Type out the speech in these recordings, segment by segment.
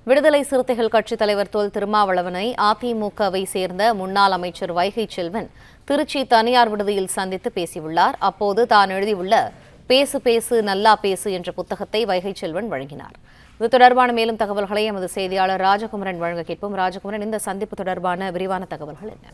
விடுதலை சிறுத்தைகள் கட்சித் தலைவர் தொல் திருமாவளவனை அதிமுகவை சேர்ந்த முன்னாள் அமைச்சர் வைகை செல்வன் திருச்சி தனியார் விடுதியில் சந்தித்து பேசியுள்ளார். அப்போது தான் எழுதியுள்ள பேசு பேசு நல்லா பேசு என்ற புத்தகத்தை வைகை செல்வன் வழங்கினார். இது தொடர்பான மேலும் தகவல்களை எமது செய்தியாளர் ராஜகுமரன் வழங்க கேட்போம். ராஜகுமரன், இந்த சந்திப்பு தொடர்பான விரிவான தகவல்கள் என்ன?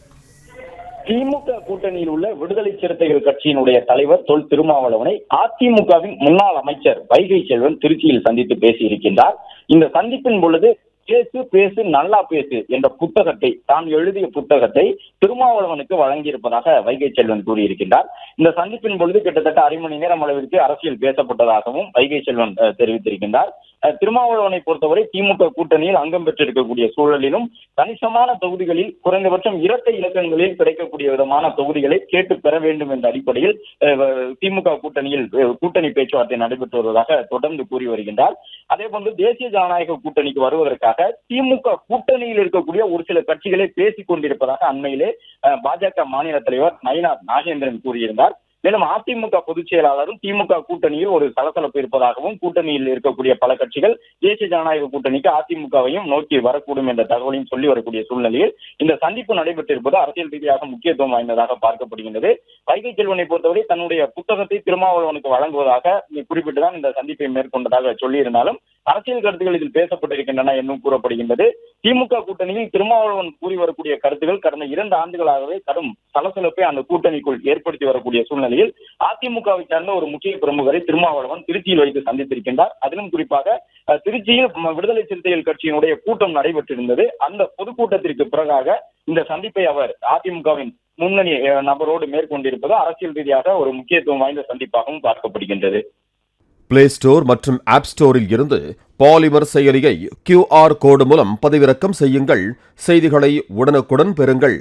திமுக கூட்டணியில் உள்ள விடுதலை சிறுத்தைகள் கட்சியினுடைய தலைவர் தொல் திருமாவளவனை அதிமுகவின் முன்னாள் அமைச்சர் வைகை செல்வன் திருச்சியில் சந்தித்து பேசியிருக்கின்றார். இந்த சந்திப்பின் பொழுது பேசு பேசு நல்லா பேசு என்ற புத்தகத்தை, தான் எழுதிய புத்தகத்தை திருமாவளவனுக்கு வழங்கியிருப்பதாக வைகை செல்வன் கூறியிருக்கின்றார். இந்த சந்திப்பின் பொழுது கிட்டத்தட்ட அரை மணி நேரம் அளவிற்கு அரசியல் பேசப்பட்டதாகவும் வைகை செல்வன் தெரிவித்திருக்கின்றார். திருமாவளவனை பொறுத்தவரை திமுக கூட்டணியில் அங்கம் பெற்றிருக்கக்கூடிய சூழலிலும் கணிசமான தொகுதிகளில் குறைந்தபட்சம் இரட்டை இலக்கங்களில் கிடைக்கக்கூடிய விதமான தொகுதிகளை கேட்டு பெற வேண்டும் என்ற அடிப்படையில் திமுக கூட்டணியில் கூட்டணி பேச்சுவார்த்தை நடைபெற்று வருவதாக தொடர்ந்து கூறி வருகின்றார். அதே போன்று தேசிய ஜனநாயக கூட்டணிக்கு வருவதற்காக திமுக கூட்டணியில் இருக்கக்கூடிய ஒரு சில கட்சிகளை பேசிக் கொண்டிருப்பதாக அண்மையிலே பாஜக மாநில தலைவர் நயினார் நாகேந்திரன் கூறியிருந்தார். மேலும் அதிமுக பொதுச் செயலாளரும் திமுக கூட்டணியில் ஒரு சலசலப்பு இருப்பதாகவும், கூட்டணியில் இருக்கக்கூடிய பல கட்சிகள் தேசிய ஜனநாயக கூட்டணிக்கு அதிமுகவையும் நோக்கி வரக்கூடும் என்ற தகவலையும் சொல்லி வரக்கூடிய சூழ்நிலையில் இந்த சந்திப்பு நடைபெற்றிருப்பது அரசியல் ரீதியாக முக்கியத்துவம் வாய்ந்ததாக பார்க்கப்படுகின்றது. வைகை செல்வனை பொறுத்தவரை தன்னுடைய புத்தகத்தை திருமாவளவனுக்கு வழங்குவதாக குறிப்பிட்டுதான் இந்த சந்திப்பை மேற்கொண்டதாக சொல்லியிருந்தாலும் அரசியல் கருத்துக்கள் இதில் பேசப்பட்டிருக்கின்றன என்னும் கூறப்படுகின்றது. திமுக கூட்டணியில் திருமாவளவன் கூறி வரக்கூடிய கருத்துக்கள் கடந்த 2 ஆண்டுகளாகவே கடும் சலசலப்பை அந்த கூட்டணிக்குள் ஏற்படுத்தி வரக்கூடிய சூழ்நிலையில் அதிமுகவை சார்ந்த ஒரு முக்கிய பிரமுகரை திருமாவளவன் திருச்சியில் வைத்து சந்தித்திருக்கின்றார். அதிலும் குறிப்பாக திருச்சியில் விடுதலை சிறுத்தைகள் கட்சியினுடைய கூட்டம் நடைபெற்றிருந்தது. அந்த பொதுக்கூட்டத்திற்கு பிறகாக இந்த சந்திப்பை அவர் அதிமுகவின் முன்னணி நபரோடு மேற்கொண்டிருப்பது அரசியல் ரீதியாக ஒரு முக்கியத்துவம் வாய்ந்த சந்திப்பாகவும் பார்க்கப்படுகின்றது. பிளே ஸ்டோர் மற்றும் ஆப் ஸ்டோரில் இருந்து பாலிமர் செயலியை QR கோடு மூலம் பதிவிறக்கம் செய்யுங்கள். செய்திகளை உடனுக்குடன் பெறுங்கள்.